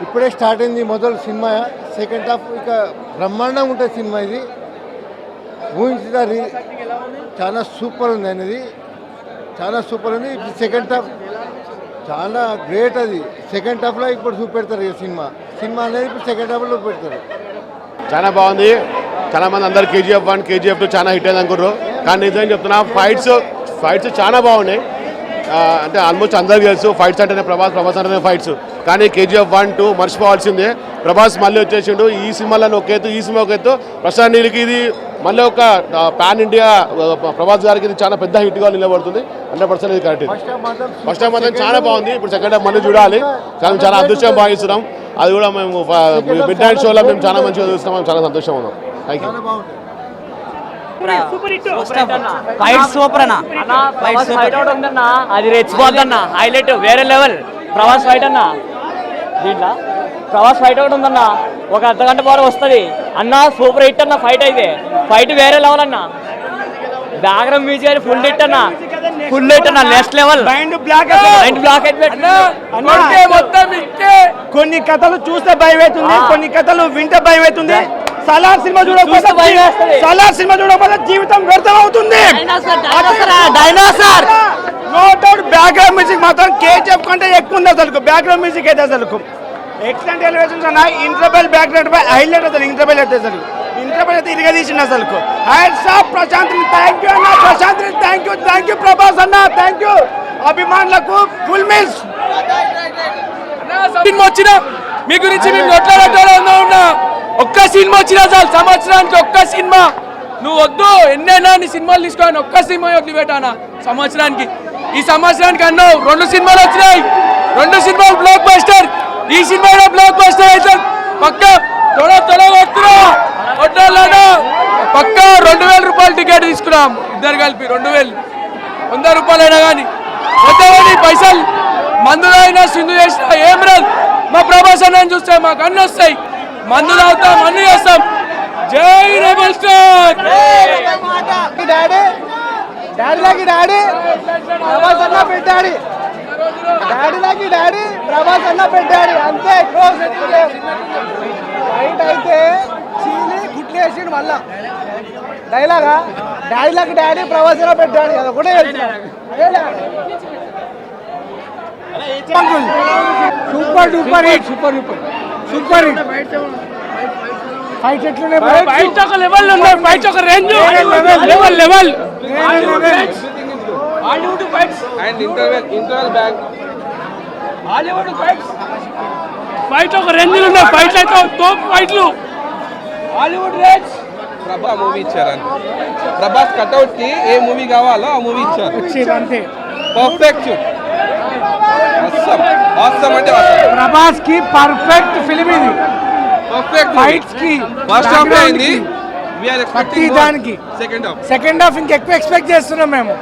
ఇప్పుడే స్టార్ట్ అయింది మొదలు సినిమా. సెకండ్ హాఫ్ ఇక బ్రహ్మాండంగా ఉంటుంది సినిమా. ఇది ఊహించదారి చాలా సూపర్ ఉంది అనేది, చాలా సూపర్ ఉంది. ఇప్పుడు సెకండ్ హాఫ్ చాలా గ్రేట్. అది సెకండ్ హాఫ్లో ఇప్పుడు చూపెడతారు ఇక సినిమా అనేది ఇప్పుడు సెకండ్ హాఫ్లో చూపెడతారు. చాలా బాగుంది. చాలా మంది అందరు KGF1 KGF2 చాలా హిట్ అయింది అనుకున్నారు, కానీ నిజంగా చెప్తున్నా ఫైట్స్ చాలా బాగున్నాయి. అంటే ఆల్మోస్ట్ అందరికీ తెలుసు ఫైట్స్ అంటేనే ప్రభాస్ అంటేనే ఫైట్స్, కానీ KGF1 2 మర్చిపోవాల్సిందే. ప్రభాస్ మళ్ళీ వచ్చేసిండు ఈ సినిమాలో ఒక ఎత్తు, ఈ సినిమా ఒక ఎత్తు. ప్రశాంత్ నీల్కి ఇది మళ్ళీ ఒక పాన్ ఇండియా ప్రభాస్ గారికి ఇది చాలా పెద్ద హిట్గా నిలబడుతుంది. 100% ఇది కరెక్ట్. ఫస్ట్ హాఫ్ మాత్రం చాలా బాగుంది. ఇప్పుడు సెకండ్ హాఫ్ మళ్ళీ చూడాలి, కానీ చాలా అదృష్టం భావిస్తున్నాం. అది కూడా మేము మిడ్ నైట్ షోలో మేము చాలా మంచిగా చూస్తున్నాం, చాలా సంతోషం ఉన్నాం. Thank you. అది రెచ్చిపోద్దన్న, హైలైట్ వేరే లెవెల్. ప్రభాస్ ఫైట్ అన్న, దీంట్లో ప్రభాస్ ఫైట్ ఒకటి ఉందన్న, ఒక అర్ధగంట పాటు వస్తుంది అన్న. సూపర్ హిట్ అన్న ఫైట్. అయితే ఫైట్ వేరే లెవెల్ అన్న. బ్యాక్గ్రౌండ్ మ్యూజిక్ ఫుల్ హిట్ అన్న, ఫుల్ హిట్ అన్న, నెక్స్ట్ లెవెల్. మైండ్ బ్లాక్ కొన్ని కథలు చూస్తే భయం అవుతుంది, కొన్ని కథలు వింటే భయం అవుతుంది. సలార్ సినిమా చూడకపోతే జీవితం వ్యర్థం అవుతుంది. నో డౌట్ బ్యాక్గ్రౌండ్ మ్యూజిక్ మాత్రం KGF కంటే ఎక్కువ ఉంది అసలు. బ్యాక్గ్రౌండ్ మ్యూజిక్ అయితే అసలు ఎక్సలెంట్ ఎలివేషన్స్ అన్న. ఇంటర్వెల్ బ్యాక్గ్రౌండ్ పై హైలైట్ అసలు. ఇంటర్వెల్ అయితే అయితే ఇదిగా తీసింది అసలు. ప్రశాంత్ థ్యాంక్ యూ అన్న, ప్రశాంత్ థ్యాంక్ యూ ప్రభాస్ అన్న, థ్యాంక్ యూ. అభిమానులకు ఫుల్ మిస్. సినిమా వచ్చినా మీ గురించి మేము ఉన్నా ఒక్క సినిమా వచ్చినా చాలు, సంవత్సరానికి ఒక్క సినిమా. నువ్వు వద్దు ఎన్నైనా నీ సినిమాలు తీసుకోవాలి, ఒక్క సినిమా వదిలిపెట్టానా సంవత్సరానికి. ఈ సంవత్సరానికి అన్నావు 2 సినిమాలు వచ్చినాయి, 2 సినిమాలు బ్లాక్ బస్టర్. ఈ సినిమా బ్లాక్ బస్టర్ అయితే పక్క కొట్టాలన్నా పక్క 2000 రూపాయలు టికెట్ తీసుకున్నాం ఇద్దరు కలిపి. 2000 100 రూపాయలు అయినా కానీ వద్దామని పైసలు మందులో అయినా సింధు చేసినా ఏం రాదు. మా ప్రభాస్ అన్న చూస్తే మాకు అన్నీ వస్తాయి, మందు తాగుతాం, అన్నీ చేస్తాం. జై రెబల్ స్టార్. డాడీ ప్రభాస్ అన్న పెట్టాడు, డాడీ ప్రభాస్ అన్న పెట్టాడు అంతే. ఫైట్ అయితే చీలి గుడ్లు వేసిండు మళ్ళా. డాడీలకి డాడీ ప్రభాస్ అన్న పెట్టాడు, అది ఒకటే super duper hit. Super hit. Fight ఎట్లున్నాయి? ఫైట్ ఒక లెవెల్ ఉన్నాయి, ఫైట్ ఒక range level. Hollywood fights and interval back. Hollywood fights fight ఒక రేంజ్ ఉన్నాయి, ఫైట్లు అయితే టాప్ ఫైట్లు. Hollywood range. ప్రభా మూవీ ఇచ్చారని ప్రభాస్ కట్అవుట్ కి ఏ మూవీ కావాలో ఆ మూవీ ఇచ్చారు అంతే. పర్ఫెక్ట్. ఆసమ్ అంటే ప్రభాస్ కి పర్ఫెక్ట్ ఫిల్మ్ ఇది. పర్ఫెక్ట్ ఫైట్స్ కి ఫస్ట్ హాఫ్ అయింది. సెకండ్ హాఫ్ ఇంకెక్కువ ఎక్స్పెక్ట్ చేస్తున్నాం మేము.